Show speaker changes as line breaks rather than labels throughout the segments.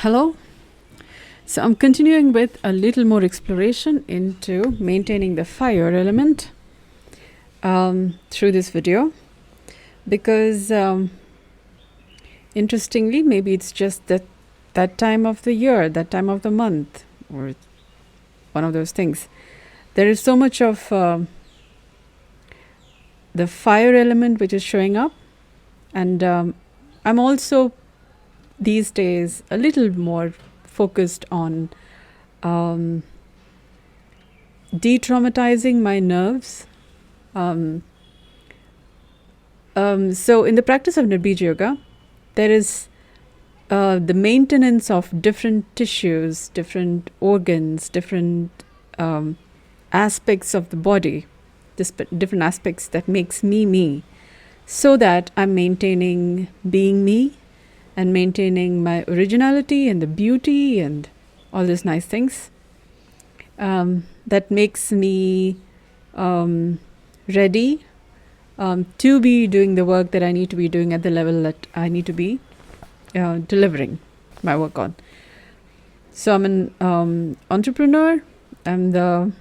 Hello. So I'm continuing with a little more exploration into maintaining the fire element through this video because interestingly, maybe it's just that time of the year, that time of the month, or one of those things. There is so much of the fire element which is showing up, and I'm also these days a little more focused on de-traumatizing my nerves. So in the practice of Nirbeeja Yoga, there is the maintenance of different tissues, different organs, different aspects of the body, different aspects that makes me me, so that I'm maintaining being me and maintaining my originality and the beauty and all these nice things that makes me ready to be doing the work that I need to be doing at the level that I need to be delivering my work on. So I'm an entrepreneur. I'm the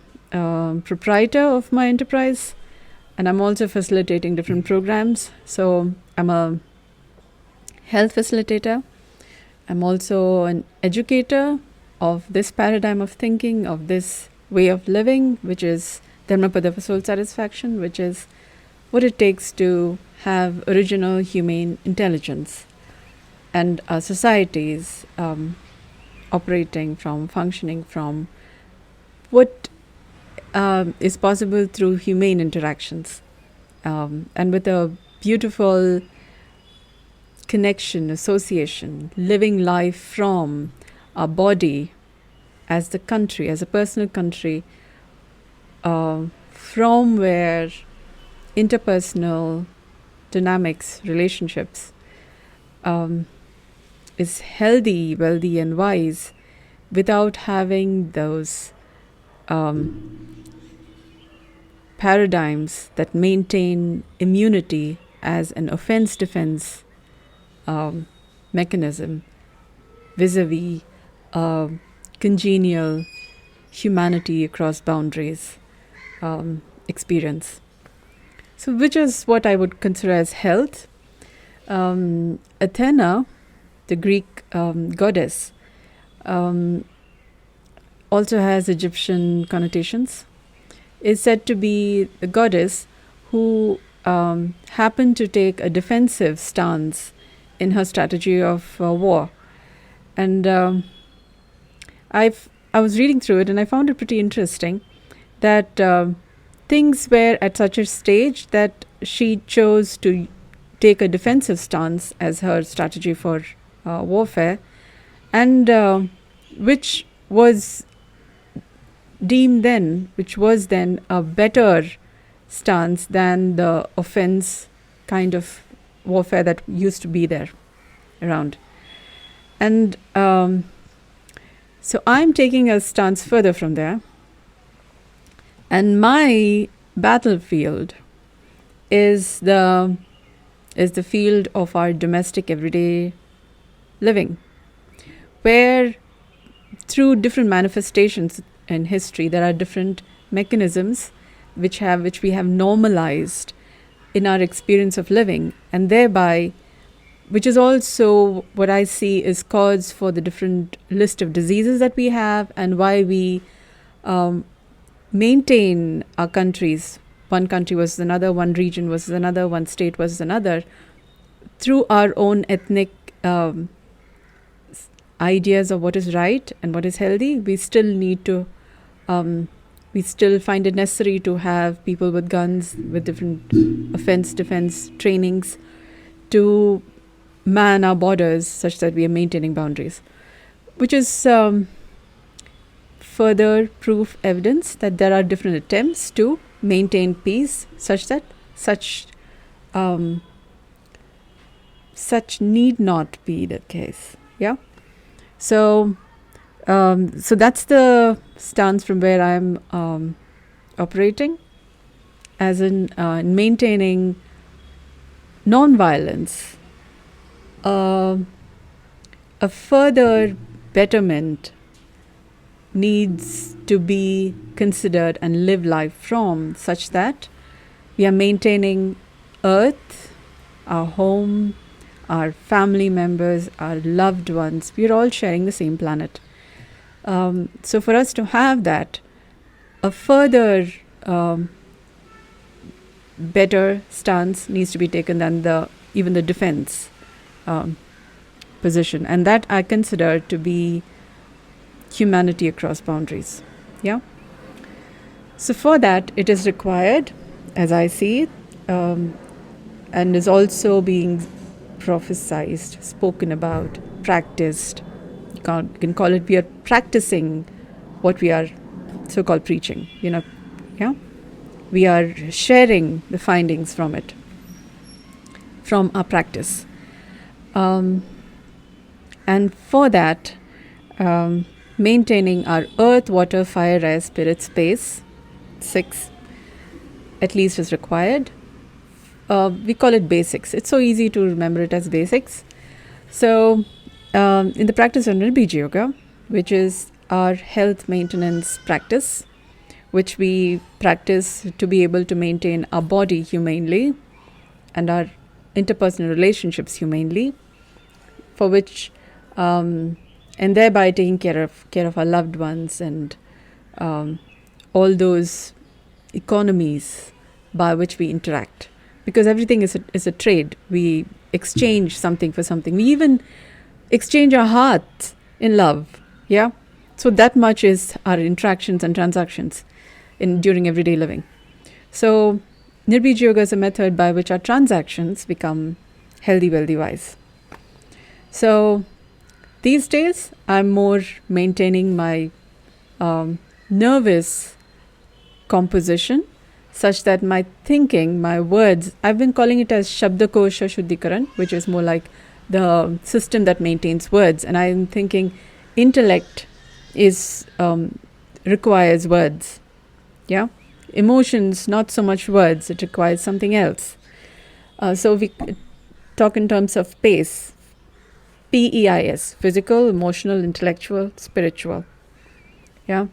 proprietor of my enterprise, and I'm also facilitating different programs. So I'm a health facilitator. I'm also an educator of this paradigm of thinking, of this way of living, which is Dharmapada for soul satisfaction, which is what it takes to have original humane intelligence, and our societies operating from, functioning from what is possible through humane interactions, and with a beautiful connection, association, living life from our body as the country, as a personal country, from where interpersonal dynamics, relationships is healthy, wealthy, and wise, without having those paradigms that maintain immunity as an offense-defense mechanism vis-a-vis congenial humanity across boundaries experience. So which is what I would consider as health. Athena, the Greek goddess, also has Egyptian connotations, is said to be the goddess who happened to take a defensive stance in her strategy of war. And I was reading through it, and I found it pretty interesting that things were at such a stage that she chose to take a defensive stance as her strategy for warfare, and which was then a better stance than the offense kind of warfare that used to be there around. And so I'm taking a stance further from there, and my battlefield is the field of our domestic everyday living, where through different manifestations in history there are different mechanisms which we have normalized in our experience of living, and thereby, which is also what I see is cause for the different list of diseases that we have, and why we maintain our countries. One country was another, one region was another, one state was another, through our own ethnic ideas of what is right and what is healthy. We still need to, we still find it necessary to have people with guns, with different defense trainings, to man our borders such that we are maintaining boundaries, which is further proof evidence that there are different attempts to maintain peace such that such need not be the case. Yeah. So that's the stance from where I'm operating, as in maintaining nonviolence, a further betterment needs to be considered and live life from, such that we are maintaining earth, our home, our family members, our loved ones. We are all sharing the same planet. So for us to have that, a further better stance needs to be taken than even the defense position, and that I consider to be humanity across boundaries. Yeah. So for that, it is required, as I see it, and is also being prophesized, spoken about, practiced. You can call it, we are practicing what we are so-called preaching. Yeah. We are sharing the findings from it, from our practice. And for that, maintaining our earth, water, fire, air, spirit, space, 6 at least is required. We call it basics. It's so easy to remember it as basics. So in the practice of Nirbeeja Yoga, which is our health maintenance practice, which we practice to be able to maintain our body humanely and our interpersonal relationships humanely, for which and thereby taking care of our loved ones and all those economies by which we interact, because everything is a trade. We exchange something for something. We even exchange our hearts in love. Yeah. So that much is our interactions and transactions during everyday living. So Nirbeeja Yoga is a method by which our transactions become healthy, wealthy, wise. So these days, I'm more maintaining my nervous composition, such that my thinking, my words, I've been calling it as Shabdakosha Shuddhikaran, which is more like the system that maintains words. And I'm thinking intellect requires words. Yeah. Emotions, not so much words. It requires something else. So we talk in terms of PACE. PEIS, physical, emotional, intellectual, spiritual. Yeah.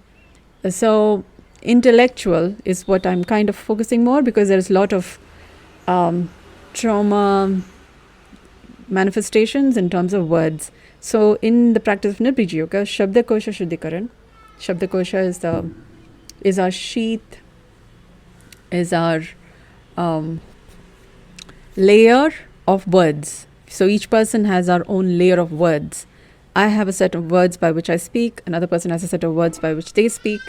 So intellectual is what I'm kind of focusing more, because there's a lot of trauma manifestations in terms of words. So in the practice of Nirbeeja Yoga, Shabdakosha Shuddhikaran, Shabdakosha is our sheath, is our layer of words. So each person has our own layer of words. I have a set of words by which I speak. Another person has a set of words by which they speak.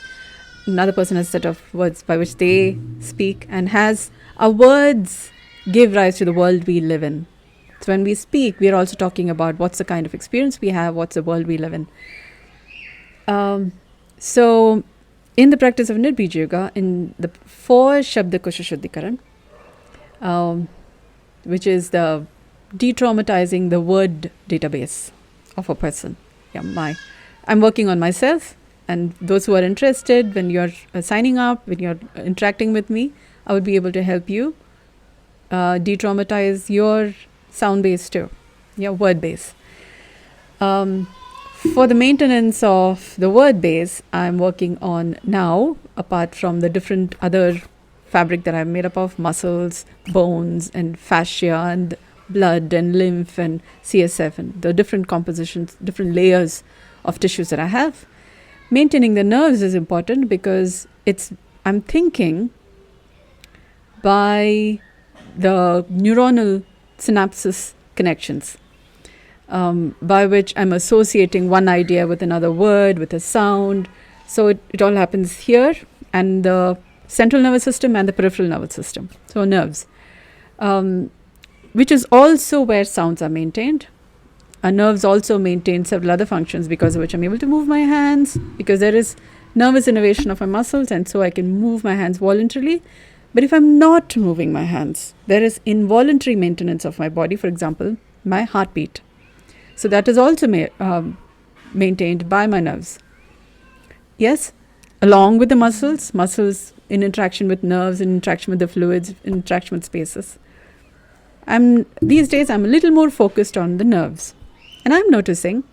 Another person has a set of words by which they speak. And our words give rise to the world we live in. So when we speak, we are also talking about what's the kind of experience we have, what's the world we live in. So in the practice of Nirbeeja Yoga, for Shabdakosha Shuddhikaran, which is the de-traumatizing the word database of a person. Yeah, I'm working on myself, and those who are interested, when you're signing up, when you're interacting with me, I would be able to help you de-traumatize your sound base too, your word base. For the maintenance of the word base, I'm working on now, apart from the different other fabric that I'm made up of, muscles, bones, and fascia, and blood, and lymph, and CSF, and the different compositions, different layers of tissues that I have. Maintaining the nerves is important, because I'm thinking by the neuronal synapses connections, by which I'm associating one idea with another word, with a sound. So it all happens here, and the central nervous system and the peripheral nervous system. So nerves, which is also where sounds are maintained. Our nerves also maintain several other functions, because of which I'm able to move my hands, because there is nervous innervation of my muscles, and so I can move my hands voluntarily. But if I'm not moving my hands, there is involuntary maintenance of my body, for example, my heartbeat. So that is also maintained by my nerves. Yes, along with the muscles in interaction with nerves, in interaction with the fluids, in interaction with spaces. These days I'm a little more focused on the nerves. And I'm noticing.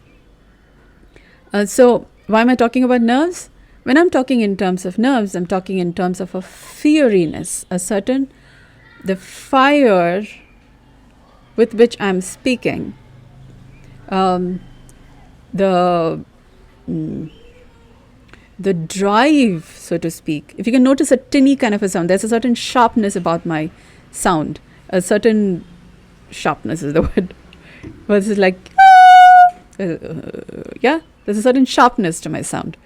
So why am I talking about nerves? When I'm talking in terms of nerves, I'm talking in terms of a fieriness, the fire with which I'm speaking, the the drive, so to speak. If you can notice a tinny kind of a sound, there's a certain sharpness about my sound. A certain sharpness is the word. Versus like, yeah, there's a certain sharpness to my sound,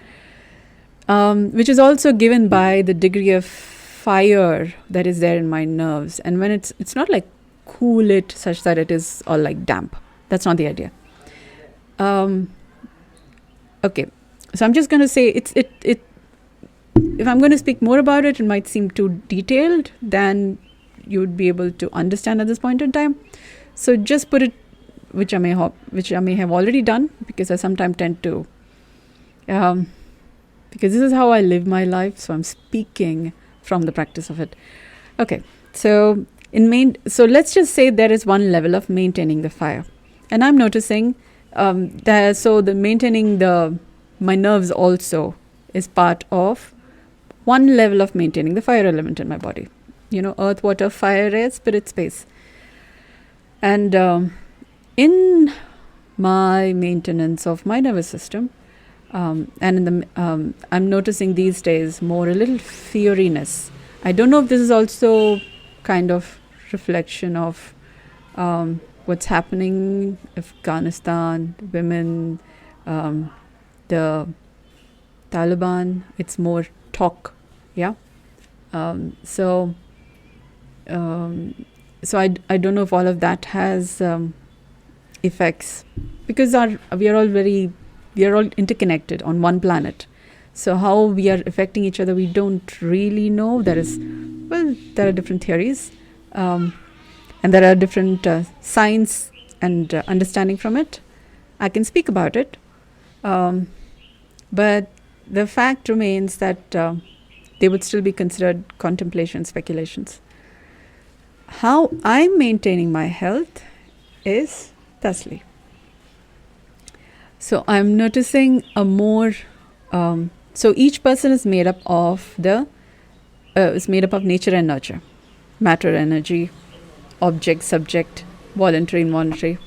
which is also given by the degree of fire that is there in my nerves. And when it's not like cool it such that it is all like damp. That's not the idea. Okay, so I'm just going to say it. If I'm going to speak more about it, it might seem too detailed than you would be able to understand at this point in time. So just put it, which I may have already done, because I sometimes tend to, because this is how I live my life. So I'm speaking from the practice of it. Okay, so let's just say there is one level of maintaining the fire, and I'm noticing maintaining my nerves also is part of one level of maintaining the fire element in my body. Earth, water, fire, air, spirit, space. And in my maintenance of my nervous system, and I'm noticing these days more a little fieriness. I don't know if this is also kind of reflection of what's happening in Afghanistan, women, the Taliban. It's more talk, yeah. So I don't know if all of that has effects, because we are all interconnected on one planet. So how we are affecting each other, we don't really know. There are different theories, and there are different science and understanding from it. I can speak about it, but the fact remains that they would still be considered contemplation, speculations. How I'm maintaining my health is thusly. So I'm noticing a more. So each person is made up of nature and nurture, matter, energy, object, subject, voluntary, involuntary.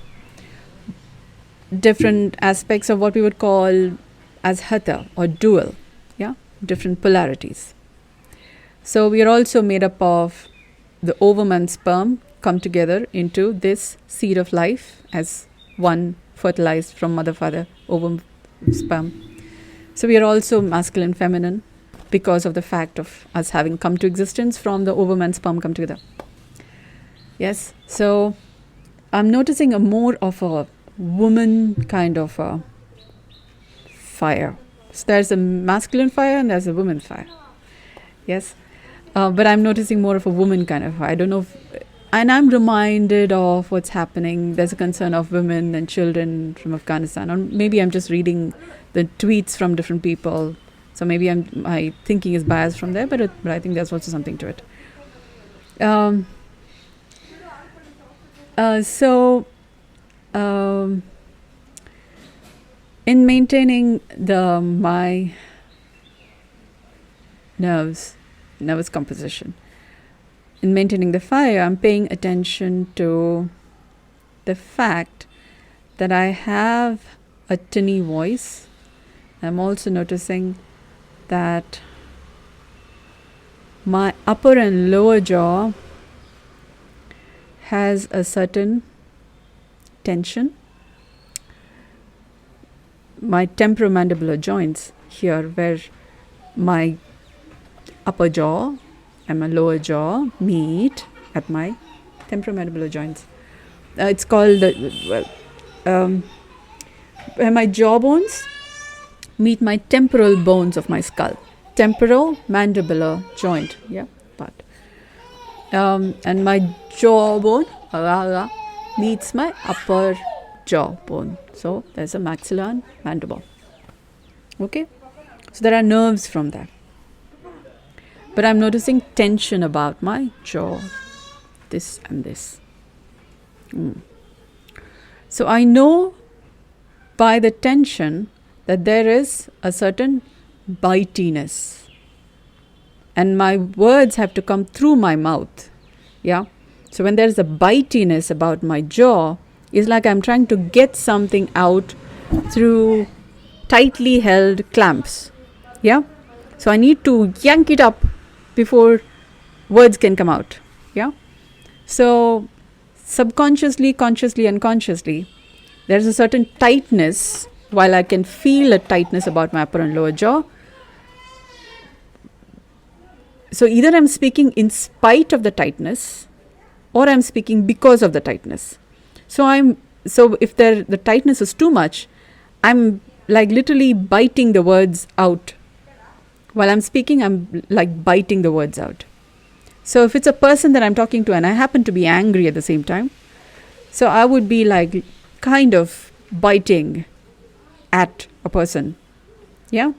Different aspects of what we would call as hatha or dual, yeah, different polarities. So we are also made up of the ovum and sperm come together into this seed of life as one fertilized from mother, father, ovum, sperm. So we are also masculine, feminine, because of the fact of us having come to existence from the ovum and sperm come together. Yes, so I'm noticing a more of a woman kind of a fire. So there's a masculine fire and there's a woman fire. Yes, but I'm noticing more of a woman kind of fire. I don't know and I'm reminded of what's happening. There's a concern of women and children from Afghanistan. Or maybe I'm just reading the tweets from different people. So maybe my thinking is biased from there, but I think there's also something to it. In maintaining my nervous composition, in maintaining the fire, I'm paying attention to the fact that I have a tinny voice. I'm also noticing that my upper and lower jaw has a certain tension. My temporomandibular joints here, where my upper jaw and my lower jaw meet at my temporomandibular joints. It's called where my jaw bones meet my temporal bones of my skull. Temporal mandibular joint, yeah, part. And my jawbone meets my upper jawbone. So there's a maxilla and mandible. Okay, so there are nerves from there. But I'm noticing tension about my jaw, this and this. So I know by the tension that there is a certain bitiness. And my words have to come through my mouth. Yeah. So when there's a bitiness about my jaw, it's like I'm trying to get something out through tightly held clamps. Yeah. So I need to yank it up before words can come out. Yeah. So subconsciously, consciously, unconsciously, there's a certain tightness. While I can feel a tightness about my upper and lower jaw, so either I'm speaking in spite of the tightness, or I'm speaking because of the tightness. So if the tightness is too much, I'm like literally biting the words out. While I'm speaking, I'm like biting the words out. So if it's a person that I'm talking to and I happen to be angry at the same time, so I would be like kind of biting at a person. Yeah.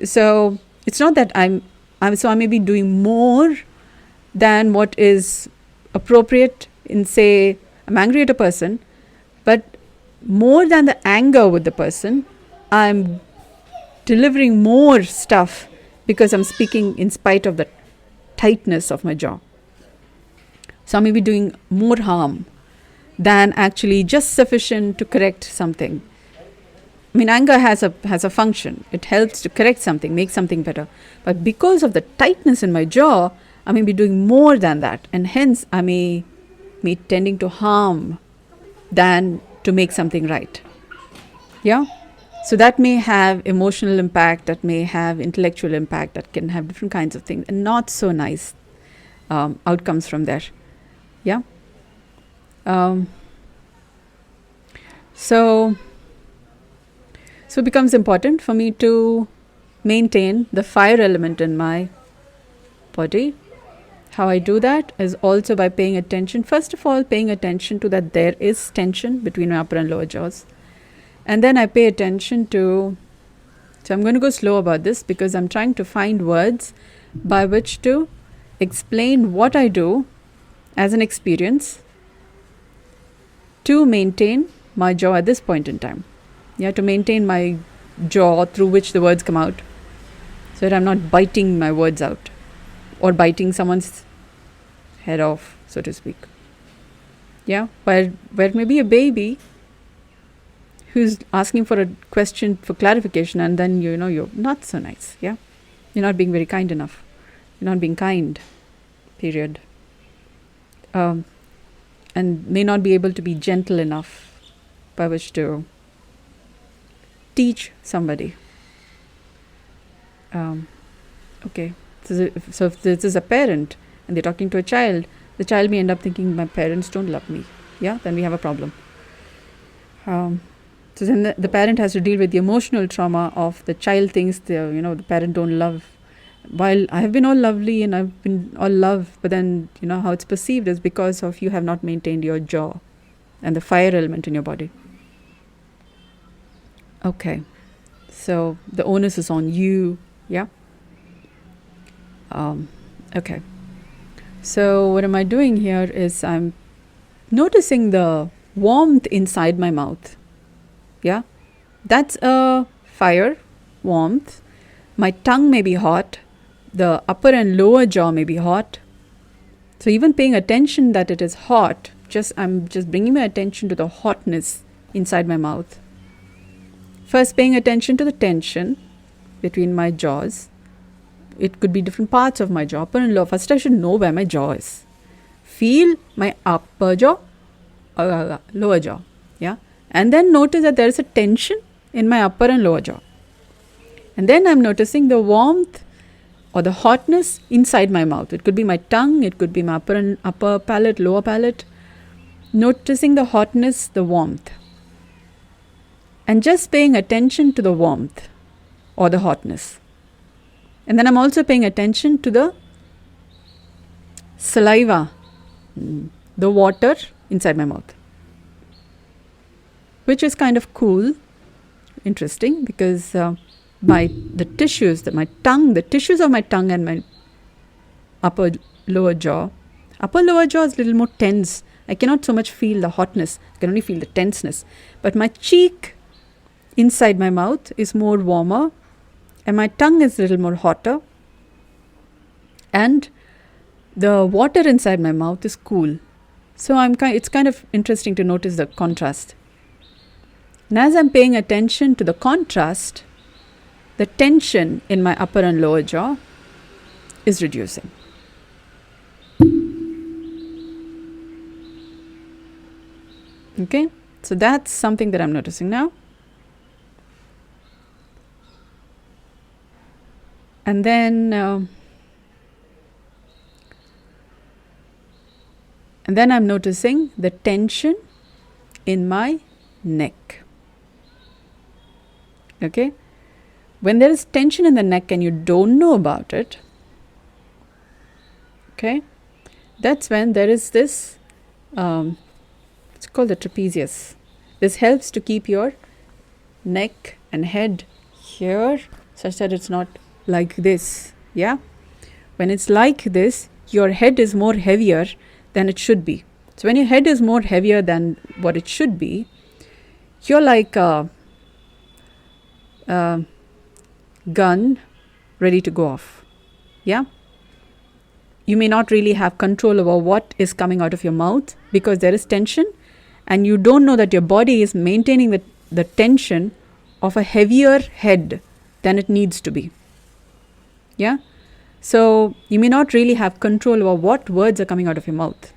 So it's not that I may be doing more than what is appropriate in, say, I'm angry at a person, but more than the anger with the person, I'm delivering more stuff because I'm speaking in spite of the tightness of my jaw. So I may be doing more harm than actually just sufficient to correct something. I mean, anger has a function. It helps to correct something, make something better. But because of the tightness in my jaw, I may be doing more than that. And hence, I may be tending to harm than to make something right. Yeah? So that may have emotional impact, that may have intellectual impact, that can have different kinds of things. And not so nice outcomes from there. Yeah? So it becomes important for me to maintain the fire element in my body. How I do that is also by paying attention. First of all, paying attention to that there is tension between my upper and lower jaws. And then I pay attention to, so I'm going to go slow about this because I'm trying to find words by which to explain what I do as an experience to maintain my jaw at this point in time. Yeah, to maintain my jaw through which the words come out, so that I'm not biting my words out or biting someone's head off, so to speak. Yeah, where maybe a baby who's asking for a question for clarification, and then you're not so nice. Yeah, you're not being very kind enough. You're not being kind. Period. And may not be able to be gentle enough by which to teach somebody. Okay, so if this is a parent and they're talking to a child, the child may end up thinking my parents don't love me. Yeah, then we have a problem. So then the parent has to deal with the emotional trauma of the child thinks the parent don't love. While I have been all lovely and I've been all love, but then how it's perceived is because of you have not maintained your jaw and the fire element in your body. Okay, so the onus is on you. Yeah. Okay. So what am I doing here is I'm noticing the warmth inside my mouth. Yeah, that's a fire warmth. My tongue may be hot. The upper and lower jaw may be hot. So even paying attention that it is hot, I'm just bringing my attention to the hotness inside my mouth. First, paying attention to the tension between my jaws. It could be different parts of my jaw, upper and lower. First, I should know where my jaw is. Feel my upper jaw, lower jaw. Yeah, and then notice that there is a tension in my upper and lower jaw. And then I'm noticing the warmth or the hotness inside my mouth. It could be my tongue, it could be my upper palate, lower palate. Noticing the hotness, the warmth. And just paying attention to the warmth or the hotness. And then I'm also paying attention to the saliva, the water inside my mouth, which is kind of cool, interesting, because the tissues of my tongue and my upper lower jaw is a little more tense. I cannot so much feel the hotness. I can only feel the tenseness. But my cheek inside my mouth is more warmer, and my tongue is a little more hotter, and the water inside my mouth is cool. So it's kind of interesting to notice the contrast. And as I'm paying attention to the contrast, the tension in my upper and lower jaw is reducing. Okay, so that's something that I'm noticing now. And then I'm noticing the tension in my neck. Okay, when there is tension in the neck and you don't know about it, okay, that's when there is this, it's called the trapezius. This helps to keep your neck and head here such that it's not like this. Yeah, when it's like this, your head is more heavier than it should be. So when your head is more heavier than what it should be, you're like a gun ready to go off. Yeah, you may not really have control over what is coming out of your mouth because there is tension, and you don't know that your body is maintaining the tension of a heavier head than it needs to be. Yeah, so you may not really have control over what words are coming out of your mouth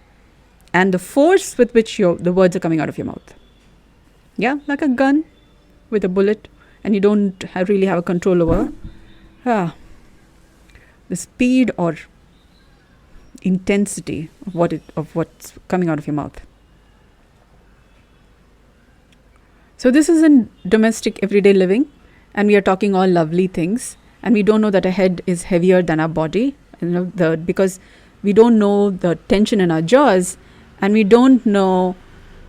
and the force with which the words are coming out of your mouth. Yeah, like a gun with a bullet, and you don't really have a control over the speed or intensity of what's coming out of your mouth. So this is in domestic everyday living, and we are talking all lovely things, and we don't know that a head is heavier than our body, because we don't know the tension in our jaws, and we don't know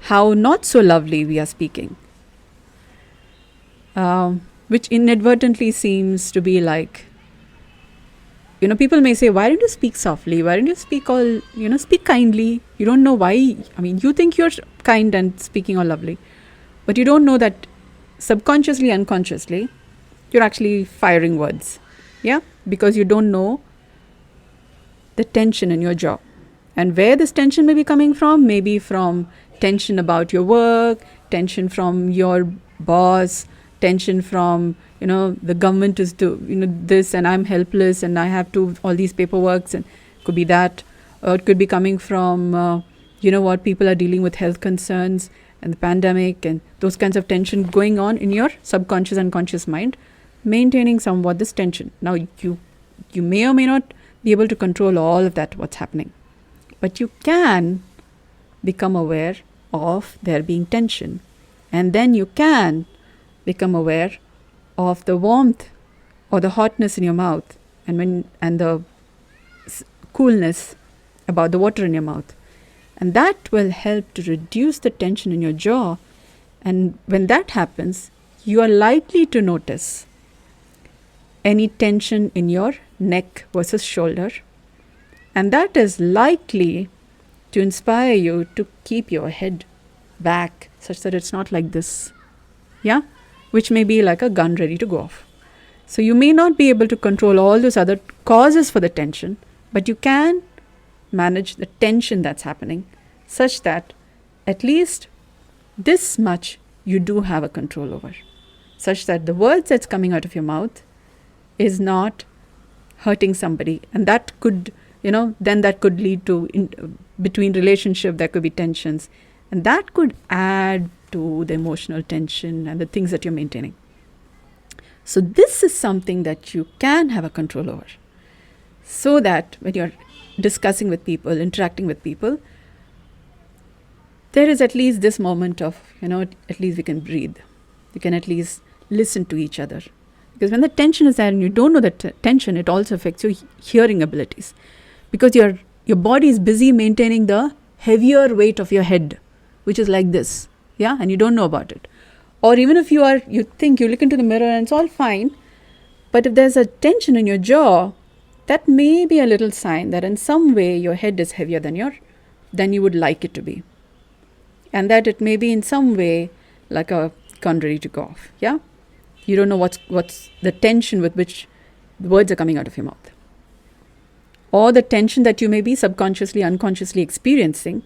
how not so lovely we are speaking, which inadvertently seems to be like, people may say, why don't you speak softly? Why don't you speak speak kindly? You don't know why. I mean, you think you're kind and speaking all lovely, but you don't know that subconsciously, unconsciously, you're actually firing words. Yeah, because you don't know the tension in your jaw. And where this tension may be coming from, maybe from tension about your work, tension from your boss, tension from, the government is this, and I'm helpless and I have to all these paperworks, and could be that, or it could be coming from, people are dealing with health concerns and the pandemic and those kinds of tension going on in your subconscious and conscious mind, maintaining somewhat this tension. Now, you may or may not be able to control all of that, what's happening, but you can become aware of there being tension, and then you can become aware of the warmth or the hotness in your mouth, and the coolness about the water in your mouth, and that will help to reduce the tension in your jaw. And when that happens, you are likely to notice any tension in your neck versus shoulder, and that is likely to inspire you to keep your head back such that it's not like this. Yeah, which may be like a gun ready to go off. So you may not be able to control all those other causes for the tension, but you can manage the tension that's happening such that at least this much you do have a control over, such that the words that's coming out of your mouth is not hurting somebody. And that could, then that could lead to, between relationship, there could be tensions, and that could add to the emotional tension and the things that you're maintaining. So this is something that you can have a control over, so that when you're discussing with people, interacting with people, there is at least this moment of, at least we can breathe. We can at least listen to each other. Because when the tension is there and you don't know the tension, it also affects your hearing abilities. Because your body is busy maintaining the heavier weight of your head, which is like this. Yeah, and you don't know about it. Or even if you look into the mirror and it's all fine, but if there's a tension in your jaw, that may be a little sign that in some way your head is heavier than you would like it to be. And that it may be in some way like a gun ready to go off. Yeah, you don't know what's the tension with which the words are coming out of your mouth, or the tension that you may be subconsciously, unconsciously experiencing,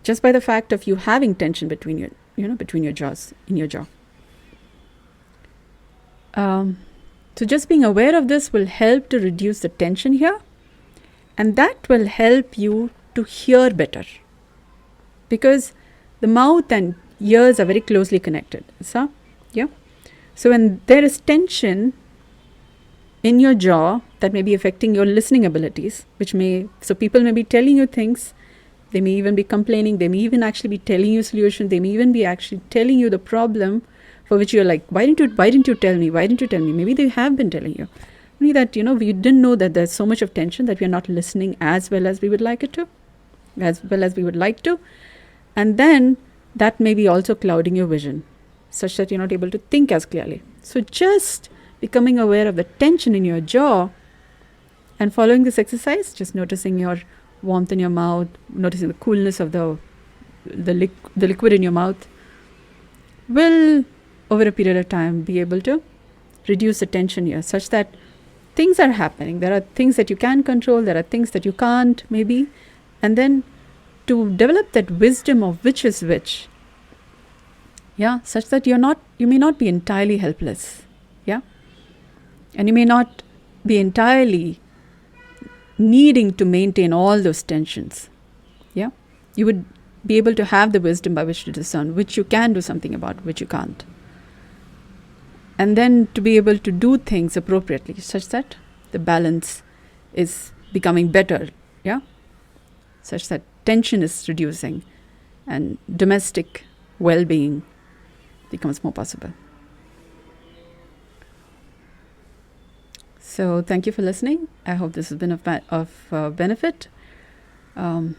just by the fact of you having tension between your jaws, in your jaw. So just being aware of this will help to reduce the tension here, and that will help you to hear better, because the mouth and ears are very closely connected. So when there is tension in your jaw, that may be affecting your listening abilities, so people may be telling you things, they may even be complaining, they may even actually be telling you solutions, they may even be actually telling you the problem for which you're like, why didn't you tell me? Maybe they have been telling you. Only that, we didn't know that there's so much of tension that we're not listening as well as we would like to. And then that may be also clouding your vision, such that you're not able to think as clearly. So just becoming aware of the tension in your jaw and following this exercise, just noticing your warmth in your mouth, noticing the coolness of the liquid in your mouth, will over a period of time be able to reduce the tension here, such that things are happening. There are things that you can control, there are things that you can't, maybe. And then to develop that wisdom of which is which, such that you may not be entirely helpless, and you may not be entirely needing to maintain all those tensions. You would be able to have the wisdom by which to discern which you can do something about, which you can't. And then to be able to do things appropriately, such that the balance is becoming better, such that tension is reducing and domestic well-being becomes more possible. So thank you for listening. I hope this has been of benefit. Love.